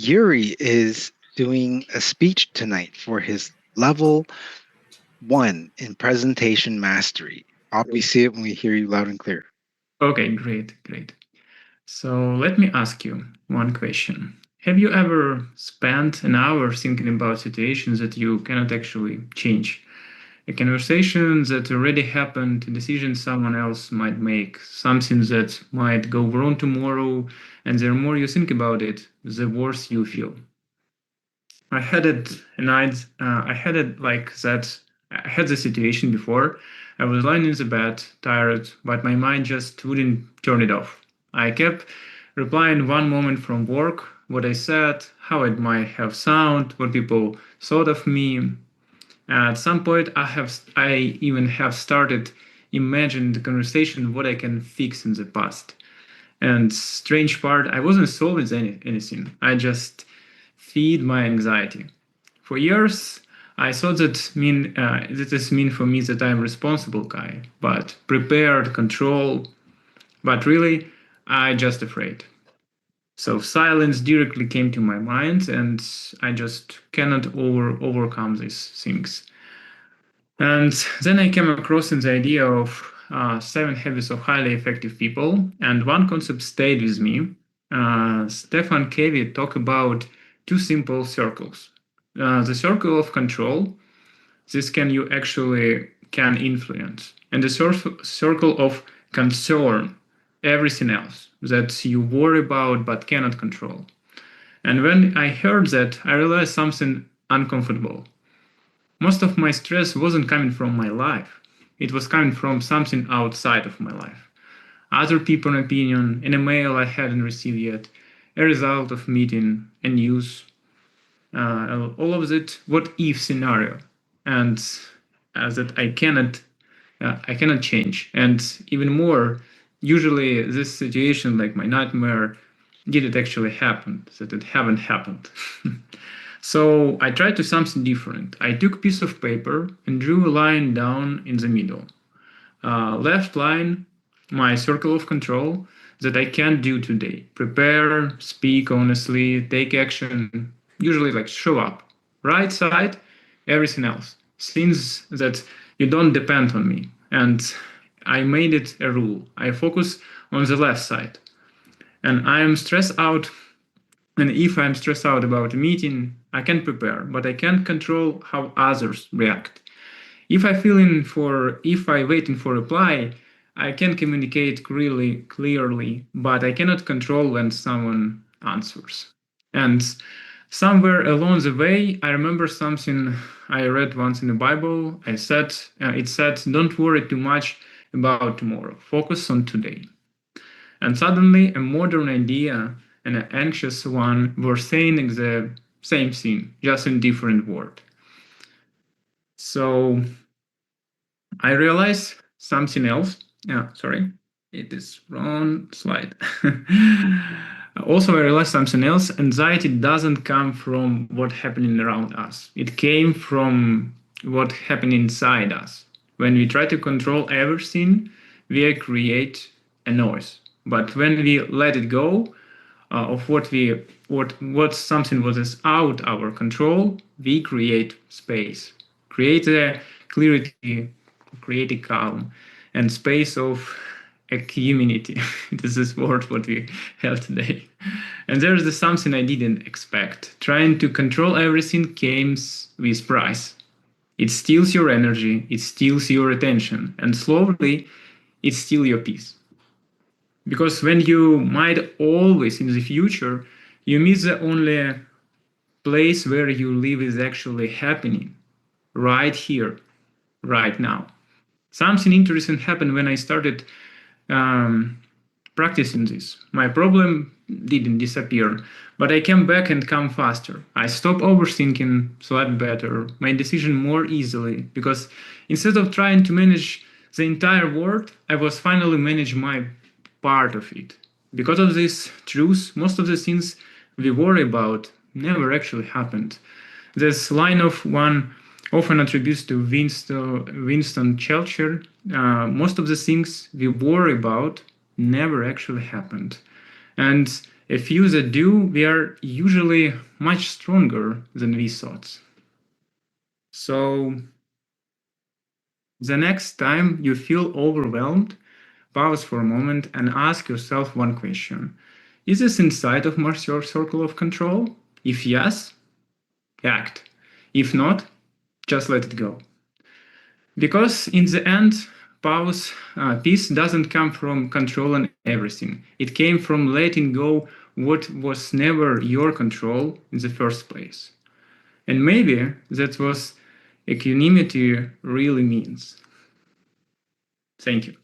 Yuri is doing a speech tonight for his level 1 in presentation mastery. We see it when we hear you loud and clear. Okay, great, great. So let me ask you one question. Have you ever spent an hour thinking about situations that you cannot actually change? A conversation that already happened, a decision someone else might make, something that might go wrong tomorrow, and the more you think about it, the worse you feel. I had it, and I had it like that. I had the situation before. I was lying in the bed, tired, but my mind just wouldn't turn it off. I kept replying one moment from work, what I said, how it might have sound, what people thought of me. At some point, I even have started imagining the conversation what I can fix in the past. And strange part, I wasn't solving anything. I just feed my anxiety. For years, I thought that this mean for me that I'm responsible guy, but prepared, control. But really, I just afraid. So silence directly came to my mind, and I just cannot overcome these things. And then I came across in the idea of 7 habits of highly effective people, and one concept stayed with me. Stefan Covey talked about two simple circles. The circle of control, this can you actually can influence, and the circle of concern, everything else that you worry about but cannot control. And when I heard that, I realized something uncomfortable. Most of my stress wasn't coming from my life. It was coming from something outside of my life. Other people's opinion, an email I hadn't received yet, a result of meeting, a news, all of that what if scenario, and that I cannot change. And even more, usually this situation like my nightmare did it actually happen, that it haven't happened. So I tried to something different. I took a piece of paper and drew a line down in the middle. Left line, my circle of control that I can do today. Prepare, speak honestly, take action, usually like show up. Right side, everything else. Things that you don't depend on me. And I made it a rule. I focus on the left side. And I am stressed out, and if I'm stressed out about a meeting, I can prepare, but I can't control how others react. If I waiting for reply, I can communicate really clearly, but I cannot control when someone answers. And somewhere along the way, I remember something I read once in the Bible. It said, "Don't worry too much about tomorrow. Focus on today." And suddenly, a modern idea and an anxious one were saying the same thing, just in different word. So I realized something else. Yeah, sorry, it is wrong slide. Also, I realized something else. Anxiety doesn't come from what happening around us. It came from what happened inside us. When we try to control everything, we create a noise. But when we let it go of what something what is out our control, we create space, create a clarity, create a calm, and space of a community. This is word what we have today. And there is something I didn't expect. Trying to control everything comes with price. It steals your energy, it steals your attention, and slowly it steals your peace. Because when you might always in the future, you miss the only place where you live is actually happening right here, right now. Something interesting happened when I started um, practicing this. My problem didn't disappear, but I came back and come faster. I stopped overthinking, slept better, made decision more easily, because instead of trying to manage the entire world, I was finally manage my part of it. Because of this truth, most of the things we worry about never actually happened. This line of one often attributes to Winston Churchill. Most of the things we worry about never actually happened. And A few that do, we are usually much stronger than we thought. So the next time you feel overwhelmed, pause for a moment and ask yourself one question. Is this inside of your circle of control? If yes, act. If not, just let it go. Because in the end, peace doesn't come from controlling everything. It came from letting go what was never your control in the first place. And maybe that's what equanimity really means. Thank you.